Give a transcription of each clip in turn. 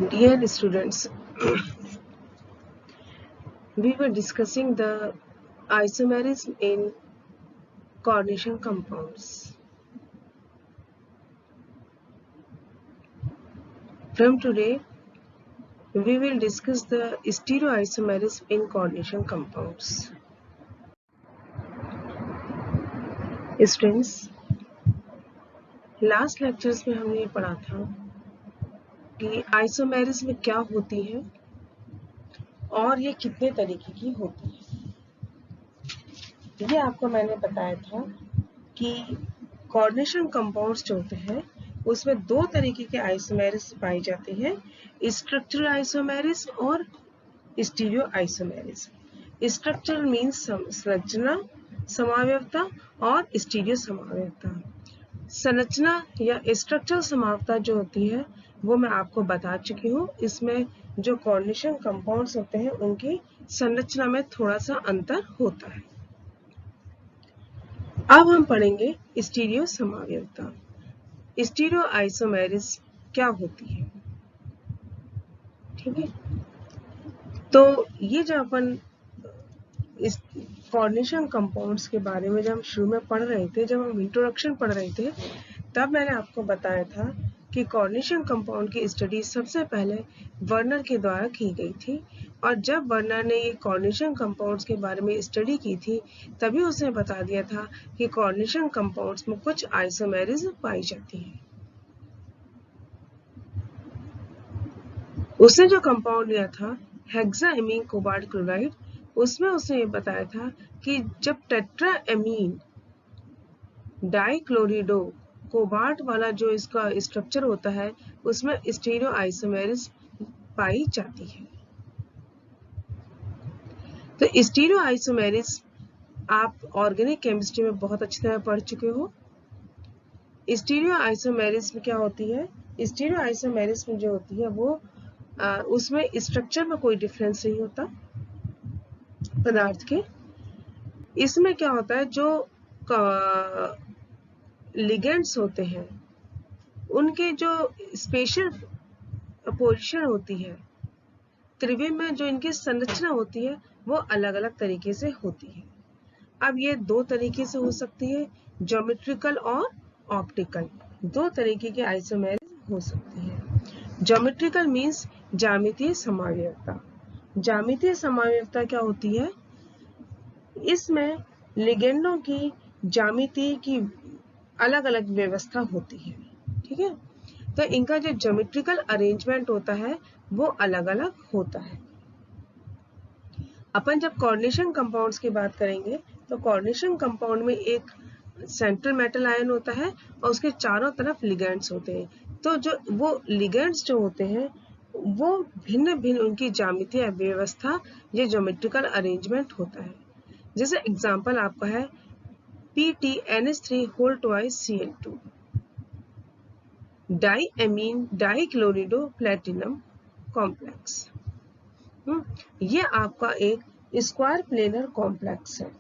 Dear students, we were discussing the isomerism in coordination compounds. From today, we will discuss the stereoisomerism in coordination compounds. Students, last lectures में हमने पढ़ा था कि isomerism क्या होती है और ये कितने तरीके की होती है। ये आपको मैंने बताया था कि कोऑर्डिनेशन कंपाउंड्स जो होते हैं उसमें दो तरीके के आइसोमेरिज्म पाए जाते हैं, स्ट्रक्चरल आइसोमेरिज्म और स्टीरियो आइसोमेरिज्म। स्ट्रक्चरल मीन्स संरचना समावयवता और स्टीरियो समावयवता। संरचना या स्ट्रक्चरल समावयवता जो होती है वो मैं आपको बता चुकी हूँ। इसमें जो कोऑर्डिनेशन कंपाउंड्स होते हैं उनकी संरचना में थोड़ा सा अंतर होता है। अब हम पढ़ेंगे स्टीरियो समावयवता। स्टीरियो आइसोमेरिज्म क्या होती है, ठीक है। तो ये जो अपन इस कोऑर्डिनेशन कंपाउंड्स के बारे में जब हम शुरू में पढ़ रहे थे, जब हम इंट्रोडक्शन पढ़ रहे थे, तब मैंने आपको बताया था कि कोऑर्डिनेशन कंपाउंड की स्टडी सबसे पहले वर्नर के द्वारा की गई थी। और जब वर्नर ने ये कोऑर्डिनेशन कंपाउंड्स के बारे में स्टडी की थी तभी उसने बता दिया था कि कोऑर्डिनेशन कंपाउंड्स में कुछ आइसोमेरिज्म पाई जाती है। उसने जो कंपाउंड लिया था हेक्साएमीन कोबाल्ट क्लोराइड, उसमें उसने ये बताया था कि जब टेट्राएमीन डाइक्लोरिडो कोबाल्ट वाला जो इसका स्ट्रक्चर होता है उसमें स्टीरियो आइसोमेरिज्म पाई जाती है। तो स्टीरियो आइसोमेरिज्म आप ऑर्गेनिक केमिस्ट्री में बहुत अच्छी तरह पढ़ चुके हो। स्टीरियो आइसोमेरिज्म क्या होती है? स्टीरियो आइसोमेरिज्म जो होती है वो उसमें स्ट्रक्चर में कोई डिफरेंस नहीं होता पदार्थ के। इसमें क्या होता है, जो लिगेंड्स होते हैं उनके जो स्पेशल पोजीशन होती है, त्रिविम में जो इनकी संरचना होती है वो अलग अलग तरीके से होती है। अब ये दो तरीके से हो सकती है, ज्योमेट्रिकल और ऑप्टिकल। दो तरीके के आइसोमेरिज्म हो सकती है। ज्योमेट्रिकल मीन्स ज्यामितीय समावयवता। ज्यामितीय समावयवता क्या होती है? इसमें लिगेंडों की ज्यामिति की अलग अलग व्यवस्था होती है, ठीक है। तो इनका जो ज्योमेट्रिकल अरेंजमेंट होता है वो अलग अलग होता है। अपन जब कोऑर्डिनेशन कंपाउंड्स की बात करेंगे तो कोऑर्डिनेशन कंपाउंड में एक सेंट्रल मेटल आयन होता है और उसके चारों तरफ लिगेंड्स होते हैं। तो जो वो लिगेंड्स जो होते हैं वो भिन्न भिन्न उनकी ज्यामितीय व्यवस्था या ज्योमेट्रिकल अरेंजमेंट होता है। जैसे एग्जांपल आपका है PTNH3 whole twice Cl2, diamine dichlorido platinum complex. ये आपका एक स्क्वायर प्लेनर कॉम्प्लेक्स है।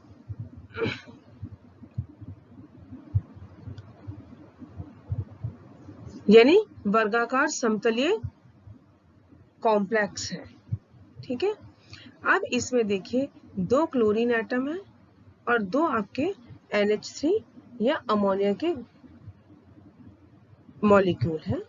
यानी वर्गाकार समतलीय कॉम्प्लेक्स है, ठीक है। अब इसमें देखिए दो क्लोरीन एटम है और दो आपके NH3 या अमोनिया के मॉलिक्यूल है,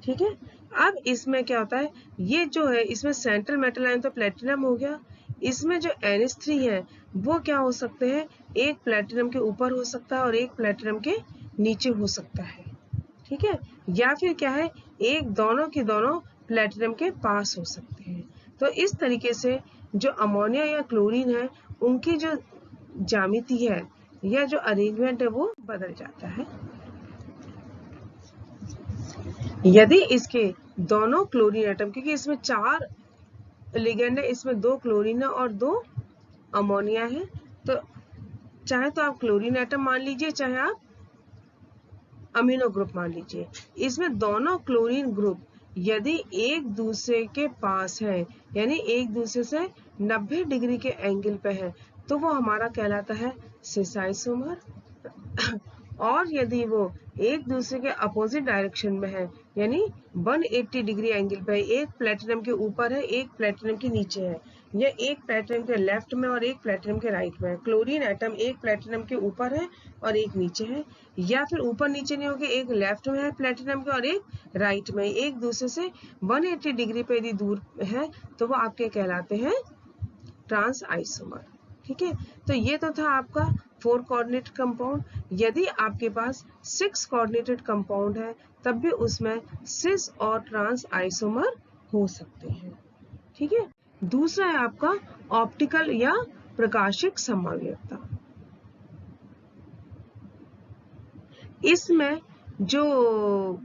ठीक है। अब इसमें क्या होता है, ये जो है इसमें सेंट्रल मेटल आयन तो प्लेटिनम हो गया। इसमें जो NH3 है वो क्या हो सकते हैं, एक प्लेटिनम के ऊपर हो सकता है और एक प्लेटिनम के नीचे हो सकता है, ठीक है। या फिर क्या है, एक दोनों के दोनों प्लेटिनम के पास हो सकते हैं। तो इस तरीके से जो अमोनिया या क्लोरीन है उनकी जो ज्यामिति है या जो अरेंजमेंट है वो बदल जाता है। यदि इसके दोनों क्लोरीन एटम, क्योंकि इसमें 4 लिगेंड है, इसमें 2 क्लोरीन है और 2 अमोनिया है, तो चाहे तो आप क्लोरीन एटम मान लीजिए चाहे आप अमीनो ग्रुप मान लीजिए। इसमें दोनों क्लोरीन ग्रुप यदि एक दूसरे के पास है यानी एक दूसरे से 90 डिग्री के एंगल पे है तो वो हमारा कहलाता है सिस आइसोमर। और यदि वो एक दूसरे के अपोजिट डायरेक्शन में है, यानी 180 डिग्री एंगल पे, एक प्लेटिनम के ऊपर है, एक प्लेटिनम के नीचे है, या एक प्लेटिनम के लेफ्ट में और एक प्लेटिनम के राइट में है, क्लोरीन एटम एक प्लेटिनम के ऊपर है और एक नीचे है, या फिर ऊपर नीचे नहीं होगी, एक लेफ्ट में है प्लेटिनम के और एक राइट में, एक दूसरे से 180 डिग्री पे यदि दूर है, तो वो आपके कहलाते हैं ट्रांस आइसोमर। ठीक है, तो ये तो था आपका 4 कोऑर्डिनेटेड कंपाउंड। यदि आपके पास 6 कोऑर्डिनेटेड कंपाउंड है, तब भी उसमें सिस और ट्रांस आइसोमर हो सकते हैं। ठीक है, दूसरा है आपका ऑप्टिकल या प्रकाशिक समावयवता। इसमें जो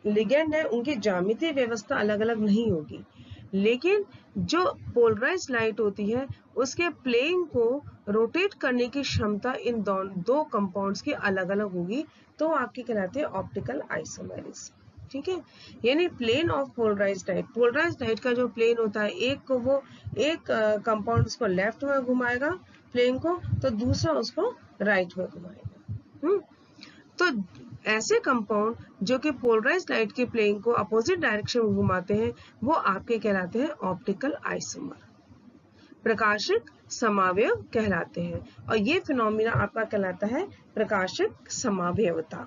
लिगेंड है उनकी ज्यामितीय व्यवस्था अलग अलग नहीं होगी, लेकिन जो पोलराइज्ड लाइट होती है उसके प्लेन को रोटेट करने की क्षमता इन दो कंपाउंड्स की अलग अलग होगी, तो आपके कहलाते हैं ऑप्टिकल आइसोमेरिज्म। ठीक है, यानी प्लेन ऑफ पोलराइज्ड लाइट का जो प्लेन होता है, एक को वो एक कंपाउंड उसको लेफ्ट में घुमाएगा प्लेन को, तो दूसरा उसको राइट में घुमाएगा। तो ऐसे कंपाउंड जो कि पोलराइज्ड लाइट के प्लेन को अपोजिट डायरेक्शन में घुमाते हैं, वो आपके कहलाते हैं ऑप्टिकल आइसोमर, प्रकाशिक समावयव कहलाते हैं। और ये फिनोमिना आपका कहलाता है प्रकाशिक समावयवता।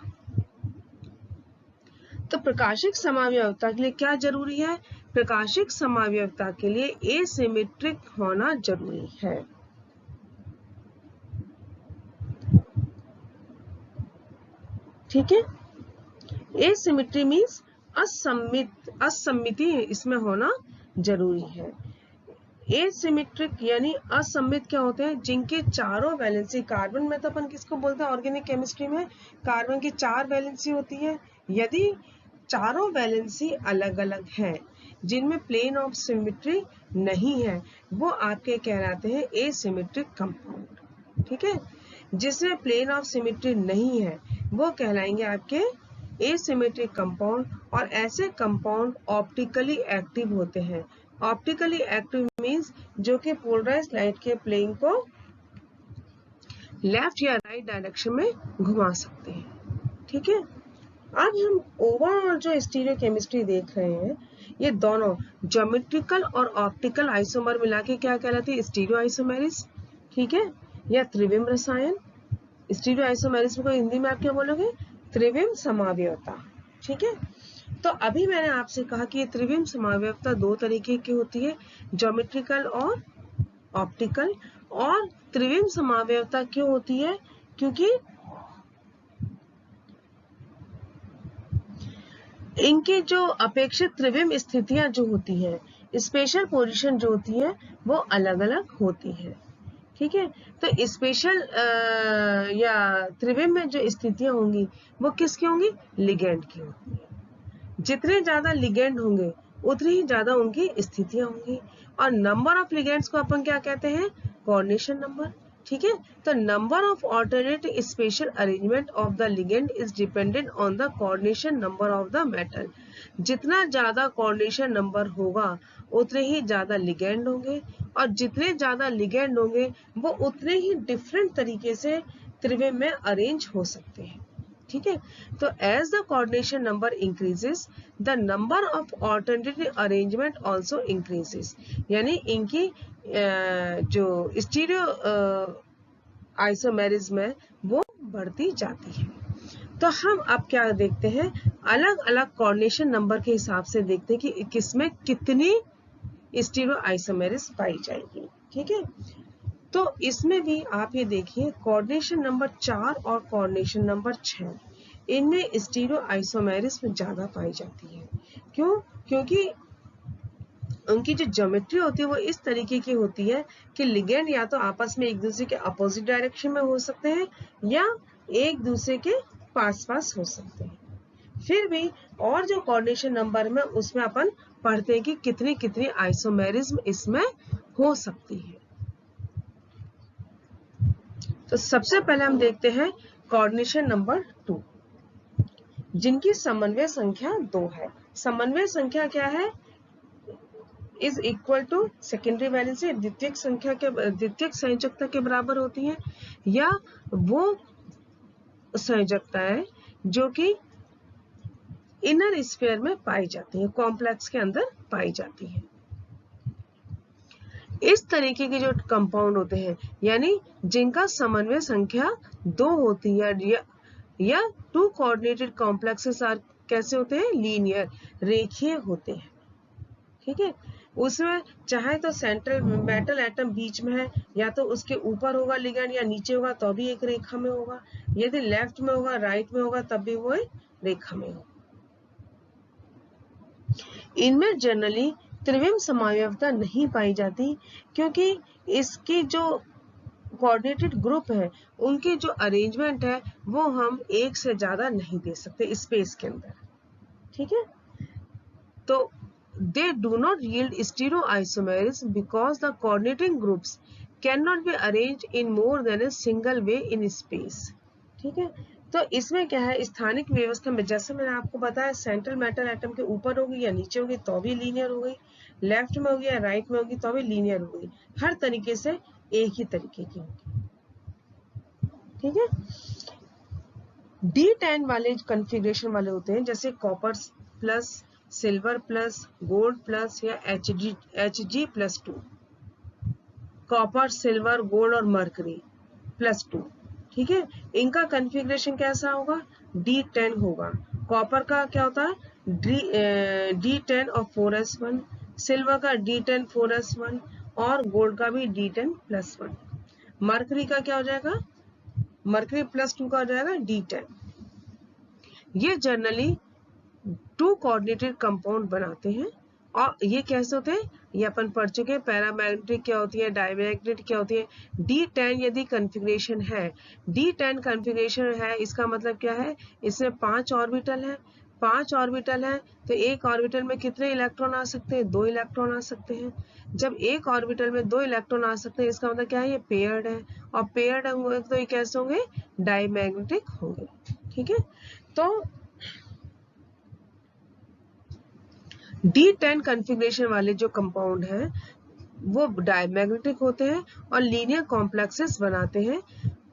तो प्रकाशिक समावयवता के लिए क्या जरूरी है? प्रकाशिक समावयवता के लिए एसिमेट्रिक होना जरूरी है। ठीक है, एसिमेट्री मीन्स असम्मिति इसमें होना जरूरी है। एसिमेट्रिक यानी असम्मित क्या होते हैं? जिनके चारों वैलेंसी, कार्बन में तो अपन किसको बोलते हैं ऑर्गेनिक केमिस्ट्री में, कार्बन की 4 वैलेंसी होती है। यदि चारों वैलेंसी अलग अलग है, जिनमें प्लेन ऑफ सिमेट्री नहीं है, वो आपके कहलाते हैं एसिमेट्रिक कंपाउंड। ठीक है, जिसमें प्लेन ऑफ सिमेट्री नहीं है वो कहलाएंगे आपके एसिमेट्रिक कंपाउंड। और ऐसे कंपाउंड ऑप्टिकली एक्टिव होते हैं। ऑप्टिकली एक्टिव मींस जो कि पोलराइज्ड लाइट के प्लेन को लेफ्ट या राइट डायरेक्शन में घुमा सकते हैं। ठीक है, अब हम ओवरऑल जो स्टीरियोकेमिस्ट्री देख रहे हैं, ये दोनों ज्योमेट्रिकल और ऑप्टिकल आइसोमर मिला के क्या कहलाती है? Stereo isomerism. ठीक है, या त्रिविम रसायन। स्टीरियो आइसोमेरिज्म को हिंदी में आप क्या बोलोगे? त्रिविम समावयवता। ठीक है, तो अभी मैंने आपसे कहा कि ये त्रिविम समावयवता 2 तरीके की होती है, ज्योमेट्रिकल और ऑप्टिकल। और त्रिविम समावयवता क्यों होती है? क्योंकि इनकी जो अपेक्षित त्रिविम स्थितियां जो होती हैं, स्पेशल पोजीशन जो होती है, वो अलग अलग होती है। ठीक है, तो स्पेशल या त्रिविम में जो स्थितियां होंगी वो किसकी होंगी? लिगेंड की होंगी। जितने ज्यादा लिगेंड होंगे उतनी ही ज्यादा उनकी स्थितियां होंगी। और नंबर ऑफ लिगेंड्स को अपन क्या कहते हैं? Coordination number. ठीक है, तो number of alternate special arrangement of the ligand is dependent on the coordination number of the metal. जितना ज्यादा कोऑर्डिनेशन नंबर होगा उतने ही ज्यादा लिगेंड होंगे, और जितने ज्यादा लिगेंड होंगे वो उतने ही डिफरेंट तरीके से त्रिविम में अरेंज हो सकते हैं। ठीक है, तो as the coordination number increases the number of alternative arrangement also increases. यानी इनकी जो स्टीरियो आइसोमेरिज्म है वो बढ़ती जाती है। तो हम अब क्या देखते हैं? अलग अलग कोऑर्डिनेशन नंबर के हिसाब से देखते हैं कि किसमें कितनी स्टीरियो आइसोमेरिज्म पाई जाएगी। ठीक है, तो इसमें भी आप ये देखिए, कोऑर्डिनेशन नंबर 4 और कोऑर्डिनेशन नंबर 6, इनमें स्टीरियो आइसोमेरिज्म ज्यादा पाई जाती है। क्यों? क्योंकि उनकी जो ज्योमेट्री होती है वो इस तरीके की होती है कि लिगेंड या तो आपस में एक दूसरे के अपोजिट डायरेक्शन में हो सकते हैं या एक दूसरे के पास पास हो सकते हैं। फिर भी और जो कोऑर्डिनेशन नंबर में उसमें अपन पढ़ते हैं कि कितनी कितनी आइसोमेरिज्म इसमें हो सकती है। तो सबसे पहले हम देखते हैं कोऑर्डिनेशन नंबर 2, जिनकी समन्वय संख्या 2 है। समन्वय संख्या क्या है? Is equal to secondary valency, द्वितीयक संख्या के द्वितीयक संयोजकता के बराबर होती है, या वो संयोजकताएं जो कि इनर स्फीयर में पाई जाती है, कॉम्प्लेक्स के अंदर पाई जाती है। इस तरीके के जो कंपाउंड होते हैं यानी जिनका समन्वय संख्या 2 होती है या 2 कोऑर्डिनेटेड कॉम्प्लेक्सेस आर कैसे होते हैं, लीनियर, रेखीय होते हैं। ठीक है, उसमें चाहे तो सेंट्रल मेटल एटम बीच में है या तो उसके ऊपर होगा लिगेंड या नीचे होगा तो भी एक रेखा में होगा, यदि लेफ्ट में होगा राइट में होगा तब भी वो एक रेखा में होगा। इनमें जनरली त्रिविम समावयवता नहीं पाई जाती क्योंकि इसकी जो कोऑर्डिनेटेड ग्रुप है उनकी जो अरेंजमेंट है वो हम एक से ज्यादा नहीं दे सकते स्पेस के अंदर। ठीक है, तो they do not yield stereoisomers because the coordinating groups cannot be arranged in more than a single way in space। ठीक है, तो इसमें क्या है, स्थानिक व्यवस्था में जैसे मैंने आपको बताया सेंट्रल मेटल एटम के ऊपर होगी या नीचे होगी तो भी लीनियर हो गई, लेफ्ट में होगी या राइट में होगी तो भी लीनियर हो गई, हर तरीके से एक ही तरीके की होगी। ठीक है, D10 वाले कॉन्फ़िगरेशन वाले होते हैं जैसे copper plus, silver plus, gold plus या Hg+2, कॉपर, सिल्वर, गोल्ड और मरकरी +2। ठीक है, इनका कॉन्फ़िगरेशन कैसा होगा, D10 होगा। कॉपर का क्या होता है, D10 और 4s1, सिल्वर का D10 4s1 और गोल्ड का भी D10+1। मरकरी का क्या हो जाएगा, मरकरी +2 का हो जाएगा D10। ये जनरली 2 कोऑर्डिनेटेड कंपाउंड बनाते हैं और ये कैसे होते हैं, ये अपन पढ़ चुके हैं। पैरामैग्नेटिक क्या होती है, डायमैग्नेटिक क्या होती है। D10 यदि कॉन्फ़िगरेशन है, D10 कॉन्फ़िगरेशन है इसका मतलब क्या है, इसमें 5 ऑर्बिटल है, 5 ऑर्बिटल है तो एक ऑर्बिटल में कितने इलेक्ट्रॉन आ सकते हैं, 2 इलेक्ट्रॉन आ सकते हैं। जब एक ऑर्बिटल में 2 इलेक्ट्रॉन आ सकते हैं इसका मतलब क्या है, ये पेयर्ड है और पेयर्ड होंगे तो ये कैसे होंगे, डायमैग्नेटिक होंगे। ठीक है, तो D10 कॉन्फ़िगरेशन वाले जो कंपाउंड हैं वो डायमैग्नेटिक होते हैं और लीनियर कॉम्प्लेक्सेस बनाते हैं,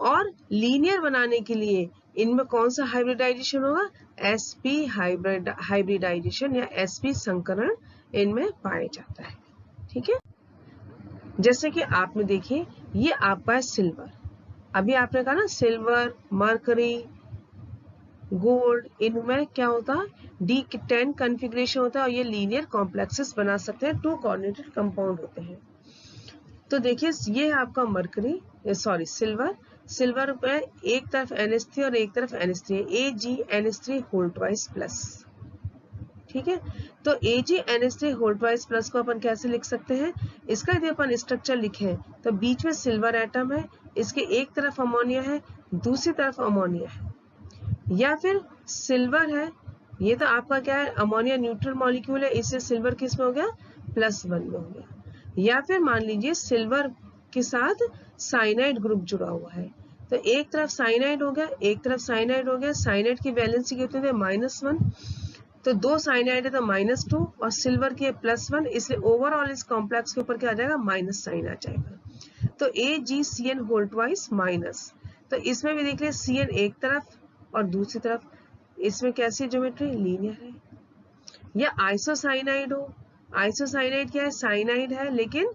और लीनियर बनाने के लिए इनमें कौन सा हाइब्रिडाइजेशन होगा, sp हाइब्रिडाइजेशन या sp संकरण इनमें पाया जाता है। ठीक है, जैसे कि आपने देखिए ये आपका है सिल्वर, अभी आपने कहा ना सिल्वर, मरकरी, गोल्ड, इनमें क्या होता है, D10 कॉन्फ़िगरेशन होता है और ये लीनियर कॉम्प्लेक्सेस बना सकते हैं, 2 कोऑर्डिनेटेड कंपाउंड होते हैं। तो देखिए ये है आपका मरकरी, सॉरी सिल्वर, सिल्वर पे एक तरफ NH3 और एक तरफ NH3 AgNH3 +। ठीक है, तो AgNH3 को अपन कैसे लिख सकते हैं, इसका यदि अपन स्ट्रक्चर लिखें तो बीच में सिल्वर एटम है, इसके एक तरफ अमोनिया है दूसरी तरफ अमोनिया है, या फिर सिल्वर है, ये तो आपका क्या है अमोनिया न्यूट्रल मॉलिक्यूल है, इससे सिल्वर किस में हो गया, +1 में हो गया। या फिर मान लीजिए सिल्वर के साथ साइनाइड ग्रुप जुड़ा हुआ है तो एक तरफ साइनाइड हो गया एक तरफ साइनाइड हो गया, साइनाइड की वैलेंसी कितनी है, -1, तो 2 साइनाइड है तो -2 और सिल्वर की है +1, इसलिए ओवरऑल इस कॉम्प्लेक्स के ऊपर क्या आ जाएगा, माइनस साइन आ जाएगा। तो AgCN2-, तो इसमें भी देख लिया Cn एक तरफ और दूसरी तरफ, इसमें कैसी ज्योमेट्री, लीनियर है। या आइसोसाइनाइड हो, आइसोसाइनाइड क्या है, साइनाइड है लेकिन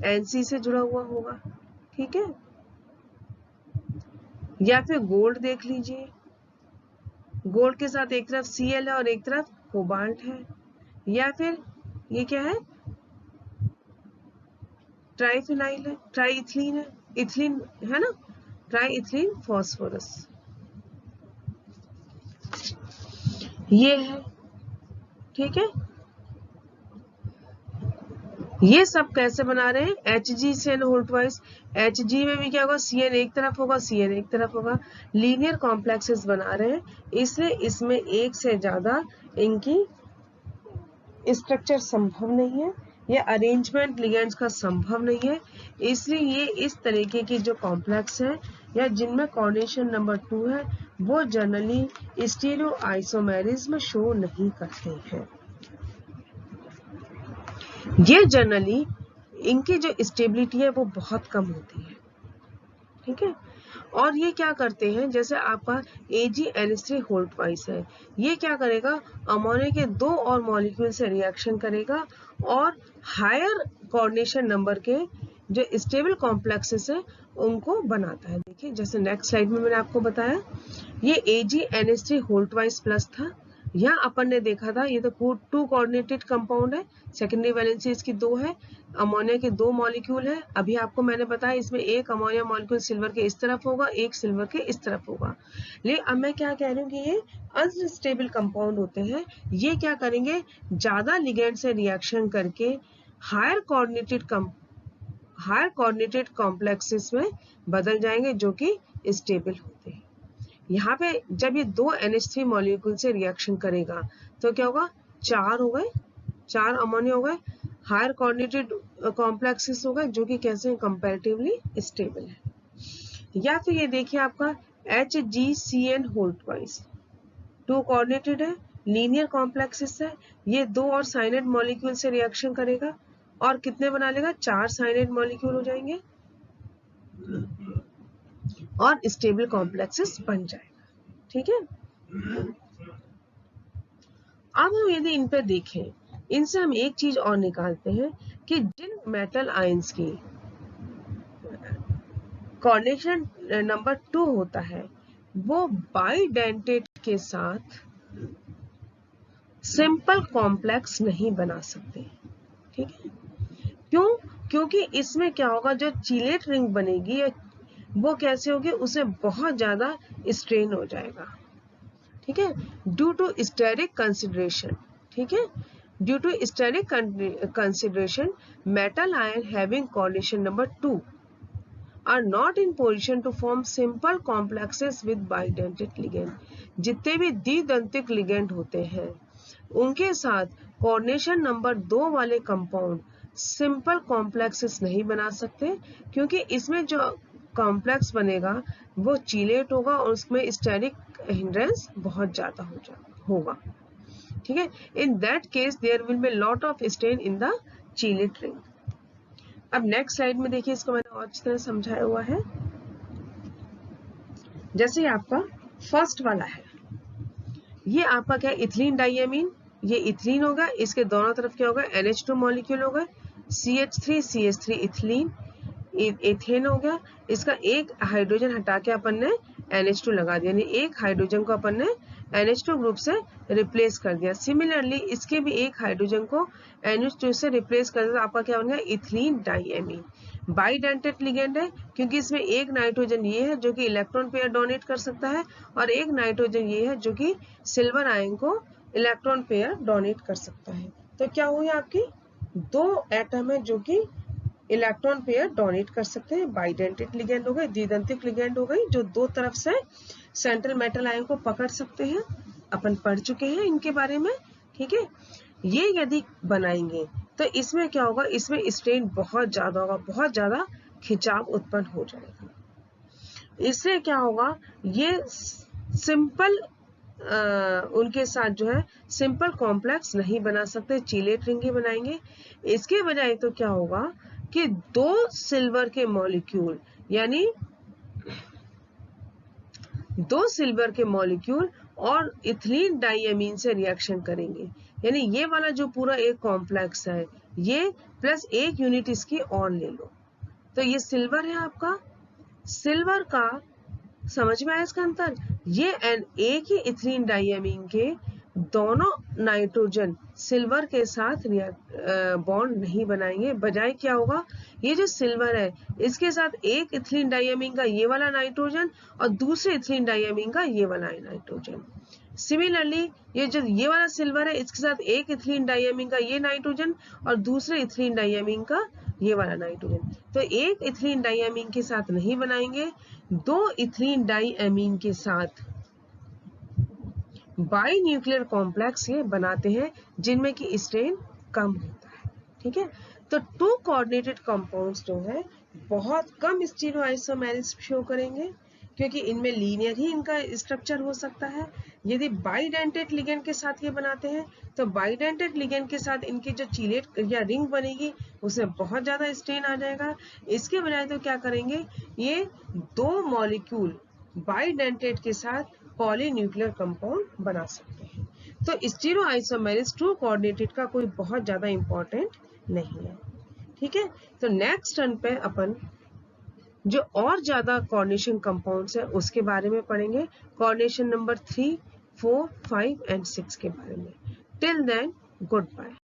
NC से जुड़ा हुआ होगा। ठीक है, या फिर गोल्ड देख लीजिए, गोल्ड के साथ एक तरफ Cl है और एक तरफ कोबाल्ट है। या फिर ये क्या है, ट्राइफिनाइल है, ट्राइइथिलीन है, इथिलीन है ना, ट्राइइथिलीन फॉस्फोरस ये है। ठीक है, ये सब कैसे बना रहे हैं, HgCN2, Hg में भी क्या होगा, Cn एक तरफ होगा Cn एक तरफ होगा, लीनियर कॉम्प्लेक्सेस बना रहे हैं, इसलिए इसमें एक से ज्यादा इनकी स्ट्रक्चर संभव नहीं है, या अरेंजमेंट लिगेंड्स का संभव नहीं है, इसलिए ये इस तरीके की जो कॉम्प्लेक्स है या जिनमें कोऑर्डिनेशन नंबर 2 है वो जनरली स्टीरियो आइसोमेरिज्म शो नहीं करते हैं। ये जनरली इनकी जो स्टेबिलिटी है वो बहुत कम होती है। ठीक है। और ये क्या करते हैं, जैसे आपका AgNH3 होल्ड ट्वाइस है, ये क्या करेगा, अमोनिया के 2 और मॉलिक्यूल से रिएक्शन करेगा और हायर कोऑर्डिनेशन नंबर के जो स्टेबल कॉम्प्लेक्सेस है उनको बनाता है। देखिए जैसे नेक्स्ट स्लाइड में मैंने आपको बताया, ये AgNH3 होल्ड ट्वाइस प्लस था, यहाँ अपन ने देखा था ये तो 2 कोऑर्डिनेटेड कंपाउंड है, सेकेंडरी वैलेंसी इसकी 2 है, अमोनिया के 2 मॉलिक्यूल है। अभी आपको मैंने बताया इसमें एक अमोनिया मॉलिक्यूल सिल्वर के इस तरफ होगा, एक सिल्वर के इस तरफ होगा। लेकिन अब मैं क्या कह रही हूँ कि ये अनस्टेबल कंपाउंड होते हैं, ये क्या करेंगे, ज्यादा लिगेंड से रिएक्शन करके हायर कोऑर्डिनेटेड कॉम्प्लेक्सेस में बदल जाएंगे जो कि स्टेबल होते हैं। यहाँ पे जब ये 2 NH3 मॉलिक्यूल से रिएक्शन करेगा तो क्या होगा, 4 हो गए, 4 अमोनिया हो गए, हायर कोऑर्डिनेटेड कॉम्प्लेक्सेस हो गए जो कि कैसे हैं, कंपैरेटिवली स्टेबल है। या फिर ये देखिए आपका HgCN होल्ड ट्वाइस 2 कोऑर्डिनेटेड है, लीनियर कॉम्प्लेक्सेस है, ये 2 और साइनाइड मॉलिक्यूल से रिएक्शन करेगा और कितने बना लेगा, 4 साइनाइड मॉलिक्यूल हो जाएंगे और स्टेबल कॉम्प्लेक्सेस बन जाएगा। ठीक है। अब हम यदि इन पे देखें, इनसे हम एक चीज और निकालते हैं कि जिन मेटल आयंस की कोऑर्डिनेशन नंबर 2 होता है वो बाइडेंटेट के साथ सिंपल कॉम्प्लेक्स नहीं बना सकते। ठीक है, क्यों, क्योंकि इसमें क्या होगा, जो चीलेट रिंग बनेगी वो कैसे होगी, उसे बहुत ज्यादा स्ट्रेन हो जाएगा। ठीक है, ड्यू टू स्टेरिक कंसिडरेशन। ठीक है, due to steric consideration metal ion having coordination number 2 are not in position to form simple complexes with bidentate ligand। जितने भी द्विदंतिक लिगेंड होते हैं उनके साथ कोऑर्डिनेशन नंबर 2 वाले कंपाउंड सिंपल कॉम्प्लेक्सेस नहीं बना सकते, क्योंकि इसमें जो कॉम्प्लेक्स बनेगा वो चीलेट होगा और उसमें स्टेरिक हिंड्रेंस बहुत ज्यादा होगा। ठीक है, in that case there will be lot of strain in the chelate ring. अब नेक्स्ट स्लाइड में देखिए, इसको मैंने और अच्छी तरह समझाया हुआ है। जैसे आपका फर्स्ट वाला है, ये आपका क्या है, इथिलीन डाइएमीन, ये इथिलीन होगा, इसके दोनों तरफ क्या होगा, NH2 मॉलिक्यूल होगा, CH3 इथिलीन, एथेन हो गया, इसका एक हाइड्रोजन हटा के अपन ने NH2 लगा दिया, यानी एक हाइड्रोजन को अपन ने NH2 ग्रुप से रिप्लेस कर दिया। सिमिलरली इसके भी एक हाइड्रोजन को NH2 से रिप्लेस कर दिया, तो आपका क्या बन गया, इथिलीन डाइएमीन। बाइडेंटेट लिगेंड है क्योंकि इसमें एक नाइट्रोजन ये है जो कि इलेक्ट्रॉन पेयर डोनेट कर सकता है और एक नाइट्रोजन ये है जो कि सिल्वर आयन को इलेक्ट्रॉन पेयर डोनेट कर सकता है। तो क्या हुई आपकी, 2 एटम है जो कि इलेक्ट्रॉन पेयर डोनेट कर सकते हैं, बाइडेंटेट लिगेंड हो गए, द्विदंतिक लिगेंड हो गई जो 2 तरफ से सेंट्रल मेटल आयन को पकड़ सकते हैं, अपन पढ़ चुके हैं इनके बारे में। ठीक है, ये यदि बनाएंगे तो इसमें क्या होगा, इसमें स्ट्रेन बहुत ज्यादा होगा, बहुत ज्यादा खिंचाव उत्पन्न हो जाएगा। इससे क्या होगा, ये सिंपल उनके साथ जो है सिंपल कॉम्प्लेक्स नहीं बना सकते, चीलेट रिंग ही बनाएंगे। इसके बजाय तो क्या होगा कि 2 सिल्वर के मॉलिक्यूल, यानी 2 सिल्वर के मॉलिक्यूल और इथिलीन डाइएमीन से रिएक्शन करेंगे, यानी ये वाला जो पूरा एक कॉम्प्लेक्स है ये प्लस एक यूनिट इसकी और ले लो, तो ये सिल्वर है आपका, सिल्वर का समझ में आया इसका अंतर, ये एक ही इथिलीन डाइएमीन के दोनों नाइट्रोजन सिल्वर के साथ बॉन्ड नहीं बनाएंगे, बजाय क्या होगा, ये जो सिल्वर है इसके साथ एक इथिलीन डाइएमीन का ये वाला नाइट्रोजन और दूसरे इथिलीन डाइएमीन का ये वाला नाइट्रोजन। सिमिलरली ये जो ये वाला सिल्वर है इसके साथ एक इथिलीन डाइएमीन का ये नाइट्रोजन और दूसरे इथिलीन डाइएमीन का ये वाला नाइट्रोजन, तो एक इथिलीन डाइएमीन के साथ नहीं बनाएंगे, 2 इथिलीन डाइएमीन के साथ बाई न्यूक्लियर कॉम्प्लेक्स ये बनाते हैं जिनमें की स्ट्रेन कम होता है। ठीक है, तो 2 कोऑर्डिनेटेड कंपाउंड्स जो है बहुत कम स्टीरियोआइसोमेरिज्म शो करेंगे क्योंकि इनमें लीनियर ही इनका स्ट्रक्चर हो सकता है, यदि बाइडेंटेट लिगेंड के साथ ये बनाते हैं तो बाइडेंटेट लिगेंड के साथ इनकी जो चीलेट या रिंग बनेगी उसमें बहुत ज्यादा स्ट्रेन आ जाएगा। इसके बजाय तो क्या करेंगे, ये 2 मॉलिक्यूल बाइडेंटेट के साथ पॉलीन्यूक्लियर कंपाउंड बना सकते हैं। तो स्टीरोआइसोमेरिस ट्रू कोऑर्डिनेटेड का कोई बहुत ज्यादा इंपॉर्टेंट नहीं है। ठीक है, तो नेक्स्ट टर्न पे अपन जो और ज्यादा कोऑर्डिनेशन कंपाउंड्स है उसके बारे में पढ़ेंगे, कोऑर्डिनेशन नंबर 3, 4, 5 एंड 6 के बारे में। Till then good bye.